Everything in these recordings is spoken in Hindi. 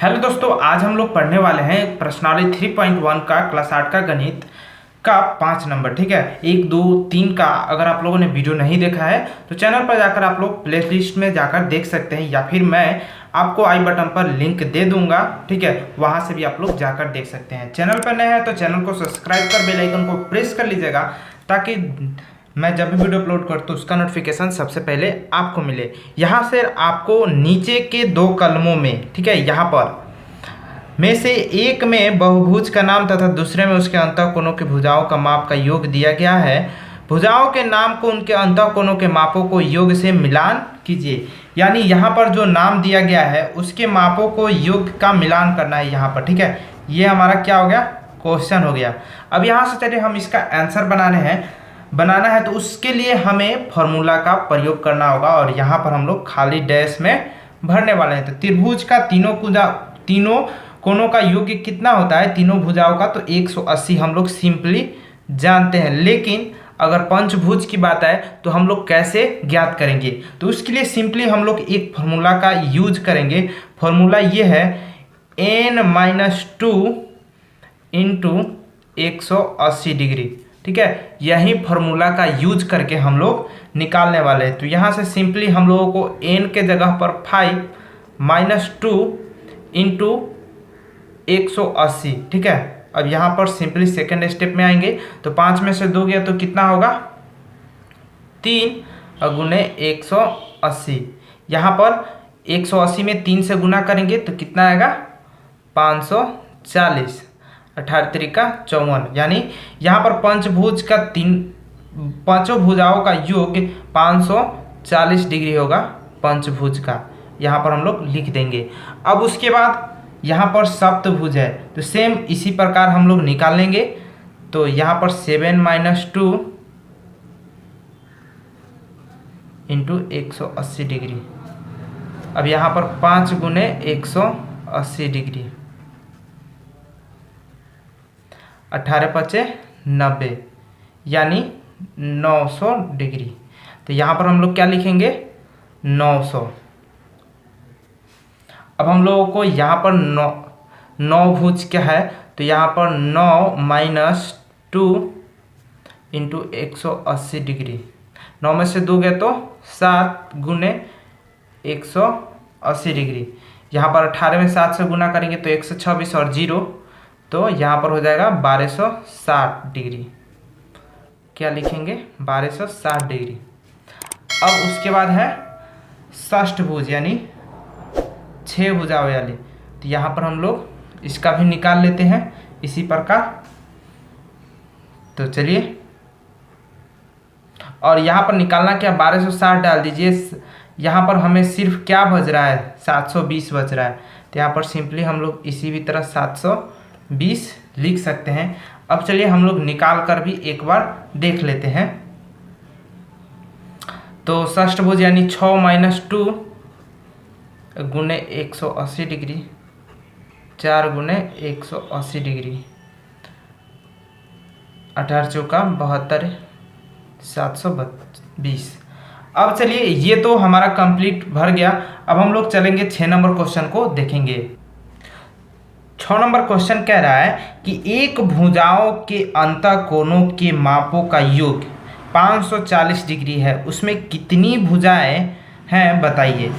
हेलो दोस्तों, आज हम लोग पढ़ने वाले हैं प्रश्नावली 3.1 का क्लास 8 का गणित का 5 नंबर। ठीक है, 1, 2, 3 का अगर आप लोगों ने वीडियो नहीं देखा है तो चैनल पर जाकर आप लोग प्ले लिस्ट में जाकर देख सकते हैं, या फिर मैं आपको आई बटन पर लिंक दे दूंगा। ठीक है, वहां से भी आप लोग जाकर देख सकते हैं। चैनल पर नए हैं तो चैनल को सब्सक्राइब कर बेल आइकन को प्रेस कर लीजिएगा, ताकि मैं जब भी वीडियो अपलोड करता हूँ उसका नोटिफिकेशन सबसे पहले आपको मिले। यहाँ से आपको नीचे के 2 कलमों में, ठीक है, यहाँ पर में से एक में बहुभुज का नाम तथा दूसरे में उसके अंतःकोणों के भुजाओं का माप का योग दिया गया है। भुजाओं के नाम को उनके अंतःकोणों के मापों को योग से मिलान कीजिए। यानी यहाँ पर जो नाम दिया गया है उसके मापों को योग का मिलान करना है यहाँ पर। ठीक है, ये हमारा क्या हो गया, क्वेश्चन हो गया। अब यहाँ से चलिए हम इसका आंसर बनाना है तो उसके लिए हमें फॉर्मूला का प्रयोग करना होगा, और यहाँ पर हम लोग खाली डैश में भरने वाले हैं। तो त्रिभुज का तीनों कोणों का योग कितना होता है, तीनों भुजाओं का, तो 180 हम लोग सिंपली जानते हैं। लेकिन अगर पंचभुज की बात आए तो हम लोग कैसे ज्ञात करेंगे, तो उसके लिए सिंपली हम लोग एक फॉर्मूला का यूज करेंगे। फॉर्मूला ये है n-2 इंटू 180 डिग्री। ठीक है, यही फॉर्मूला का यूज करके हम लोग निकालने वाले हैं। तो यहाँ से सिंपली हम लोगों को n के जगह पर 5 - 2 इंटू 180। ठीक है, अब यहाँ पर सिंपली सेकंड स्टेप में आएंगे तो 5 में से 2 गया तो कितना होगा, 3 और गुने 180। यहाँ पर 180 में 3 से गुना करेंगे तो कितना आएगा, 540। 18 त्रिका 54। यानी यहाँ पर पंचभुज का पांचों भुजाओं का योग 540 डिग्री होगा पंचभुज का। यहाँ पर हम लोग लिख देंगे। अब उसके बाद यहाँ पर सप्तभुज है तो सेम इसी प्रकार हम लोग निकाल लेंगे। तो यहाँ पर 7 - 2 इंटू 180 डिग्री। अब यहाँ पर 5 गुने 180 डिग्री, 18 × 5 = 90, यानी 900 डिग्री। तो यहाँ पर हम लोग क्या लिखेंगे, 900। अब हम लोगों को यहाँ पर 9 भुज क्या है, तो यहाँ पर 9 - 2 इंटू 180 डिग्री। 9 में से 2 गए तो 7 गुने 180 डिग्री। यहाँ पर 18 में 7 से गुना करेंगे तो 126 और 0, तो यहाँ पर हो जाएगा 1260 डिग्री। क्या लिखेंगे, 1260 डिग्री। अब उसके बाद है षष्ठभुज, यानी 6 भुजाओं वाली। तो यहाँ पर हम लोग इसका भी निकाल लेते हैं इसी प्रकार। तो चलिए, और यहाँ पर निकालना क्या, 1260 डाल दीजिए। यहाँ पर हमें सिर्फ क्या बच रहा है, 720 बच रहा है। तो यहाँ पर सिंपली हम लोग इसी भी तरह 720 लिख सकते हैं। अब चलिए हम लोग निकाल कर भी एक बार देख लेते हैं। तो षष्ठभुज यानी 6 - 2 गुने 180 डिग्री, 4 गुने 180 डिग्री, 18 चौका 72, 720। अब चलिए, ये तो हमारा कंप्लीट भर गया। अब हम लोग चलेंगे 6 नंबर क्वेश्चन को देखेंगे। 6 नंबर क्वेश्चन कह रहा है कि एक भुजाओं के अंतःकोणों के मापों का योग 540 डिग्री है, उसमें कितनी भुजाएं हैं बताइए।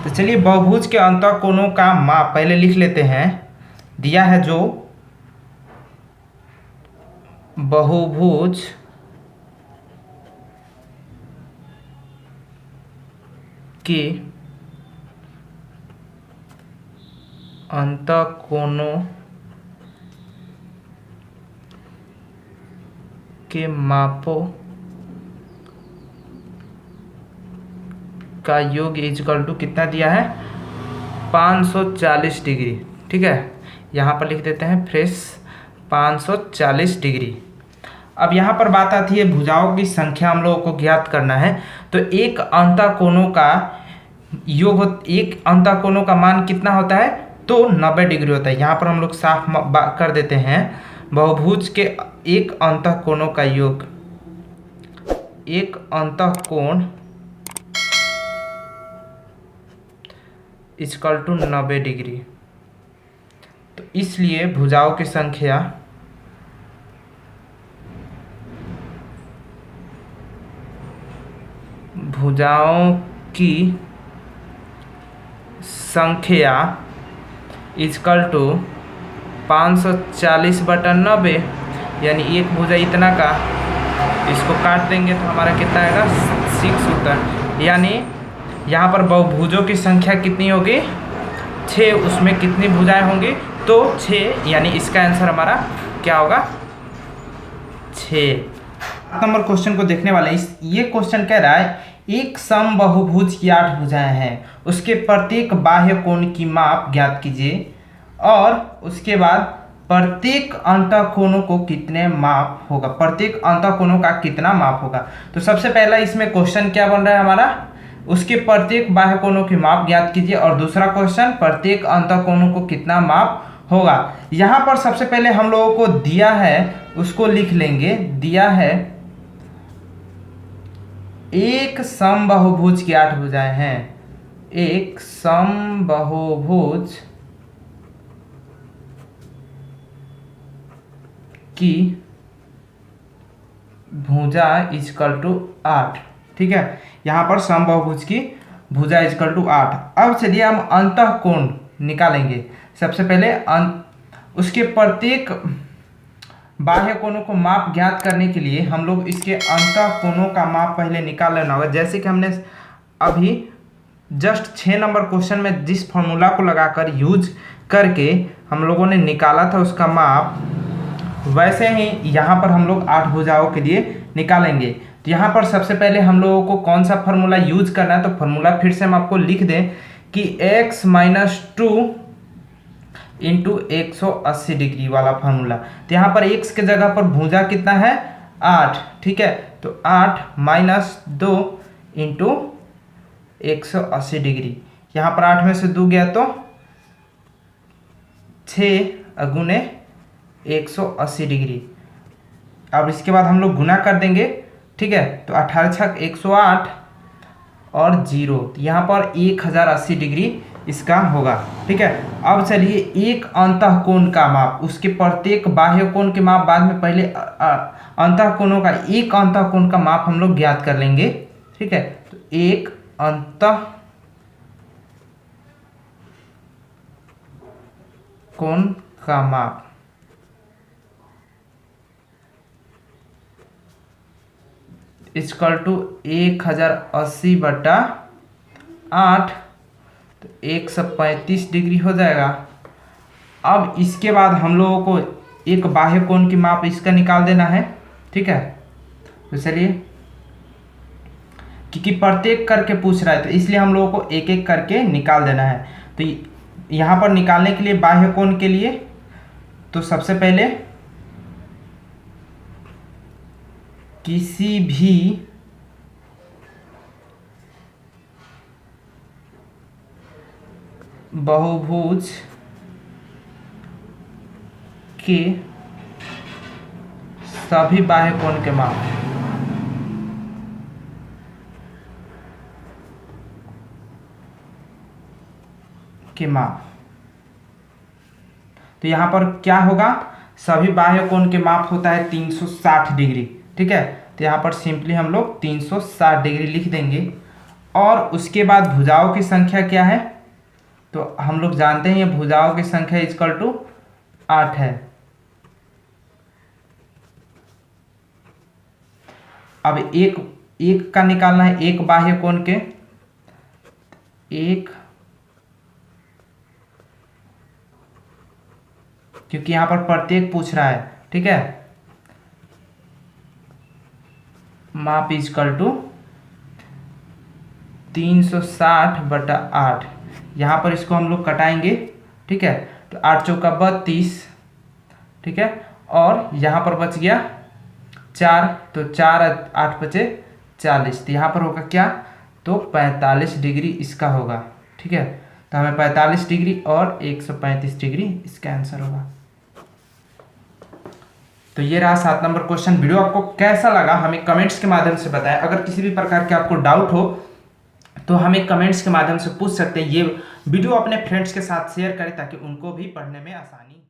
तो चलिए, बहुभुज के अंतःकोणों का माप पहले लिख लेते हैं। दिया है जो बहुभुज के अंतःकोणों के मापों का योग इक्वल टू कितना दिया है, 540 डिग्री। ठीक है, यहाँ पर लिख देते हैं फ्रेश 540 डिग्री। अब यहाँ पर बात आती है भुजाओं की संख्या हम लोगों को ज्ञात करना है। तो एक अंतःकोणों का योग, एक अंतःकोणों का मान कितना होता है, तो 90 डिग्री होता है। यहाँ पर हम लोग साफ कर देते हैं, बहुभुज के एक अंतःकोणों का योग, एक अंतःकोण इक्वल टू 90 डिग्री। तो इसलिए भुजाओं की संख्या इजकल टू 540/90, यानी एक भुजा इतना का, इसको काट देंगे तो हमारा कितना आएगा 6 उत्तर। यानी यहाँ पर बहुभुजों की संख्या कितनी होगी 6, उसमें कितनी भुजाएं होंगी तो 6, यानी इसका आंसर हमारा क्या होगा 6। नंबर क्वेश्चन को देखने वाले ये क्वेश्चन कह रहा है एक समबाहुभुज की 8 भुजाएं हैं, उसके प्रत्येक बाह्य कोण की माप ज्ञात कीजिए और उसके बाद प्रत्येक अंतःकोणों को कितने माप होगा, प्रत्येक अंतःकोणों का कितना माप होगा। तो सबसे पहला इसमें क्वेश्चन क्या बन रहा है हमारा, उसके प्रत्येक बाह्य कोणों की माप ज्ञात कीजिए, और दूसरा क्वेश्चन प्रत्येक अंतःकोणों को कितना माप होगा। यहाँ पर सबसे पहले हम लोगों को दिया है उसको लिख लेंगे, दिया है एक समबाहुभुज की 8 भुजाएं हैं, एक समबाहुभुज की भुजा इजकल टू 8, ठीक है। यहाँ पर समबाहुभुज की भुजा इजकल टू 8। अब चलिए हम अंतःकोण निकालेंगे। सबसे पहले उसके प्रत्येक बाह्य कोणों को माप ज्ञात करने के लिए हम लोग इसके अंतःकोणों का माप पहले निकाल लेना होगा। जैसे कि हमने अभी जस्ट 6 नंबर क्वेश्चन में जिस फॉर्मूला को लगाकर यूज करके हम लोगों ने निकाला था उसका माप, वैसे ही यहाँ पर हम लोग 8 भुजाओं के लिए निकालेंगे। तो यहाँ पर सबसे पहले हम लोगों को कौन सा फार्मूला यूज करना है, तो फार्मूला फिर से हम आपको लिख दें कि x - 2 इंटू 180 डिग्री वाला फार्मूला। तो यहाँ पर x के जगह पर भुजा कितना है 8, ठीक है। तो 8 - 2 इंटू 180 डिग्री, यहाँ पर 8 में से 2 गया तो 6 गुने 180 डिग्री। अब इसके बाद हम लोग गुना कर देंगे, ठीक है। तो 18 छक 108 और 0, तो यहाँ पर 1080 डिग्री इसका होगा, ठीक है। अब चलिए एक अंतःकोण का माप, उसके प्रत्येक बाह्य कोण के माप बाद में, पहले अंतःकोणों का एक अंतःकोण का माप हम लोग ज्ञात कर लेंगे, ठीक है। तो एक अंतःकोण का माप इजकल टू 1080/8, तो 135 डिग्री हो जाएगा। अब इसके बाद हम लोगों को एक बाह्य कोण की माप इसका निकाल देना है, ठीक है। तो चलिए, क्योंकि प्रत्येक करके पूछ रहा है तो इसलिए हम लोगों को एक एक करके निकाल देना है। तो यहाँ पर निकालने के लिए बाह्य कोण के लिए, तो सबसे पहले किसी भी बहुभुज के सभी बाह्य कोण के माप तो यहाँ पर क्या होगा, सभी बाह्य कोण के माप होता है 360 डिग्री, ठीक है। तो यहाँ पर सिंपली हम लोग 360 डिग्री लिख देंगे। और उसके बाद भुजाओं की संख्या क्या है, तो हम लोग जानते हैं ये भुजाओं की संख्या इजकल टू 8 है। अब एक का निकालना है, एक बाह्य कोण के, एक, क्योंकि यहां पर प्रत्येक पूछ रहा है, ठीक है। माप इजकल टू 360/8, यहाँ पर इसको हम लोग कटाएंगे, ठीक है। तो 8 चौका 32, ठीक है। और यहाँ पर बच गया 4, तो 4 8 बचे 40, तो यहाँ पर होगा क्या, तो 45 डिग्री इसका होगा, ठीक है। तो हमें 45 डिग्री और 135 डिग्री इसका आंसर होगा। तो ये रहा 7 नंबर क्वेश्चन। वीडियो आपको कैसा लगा हमें कमेंट्स के माध्यम से बताएं। अगर किसी भी प्रकार के आपको डाउट हो तो हमें कमेंट्स के माध्यम से पूछ सकते हैं। ये वीडियो अपने फ्रेंड्स के साथ शेयर करें ताकि उनको भी पढ़ने में आसानी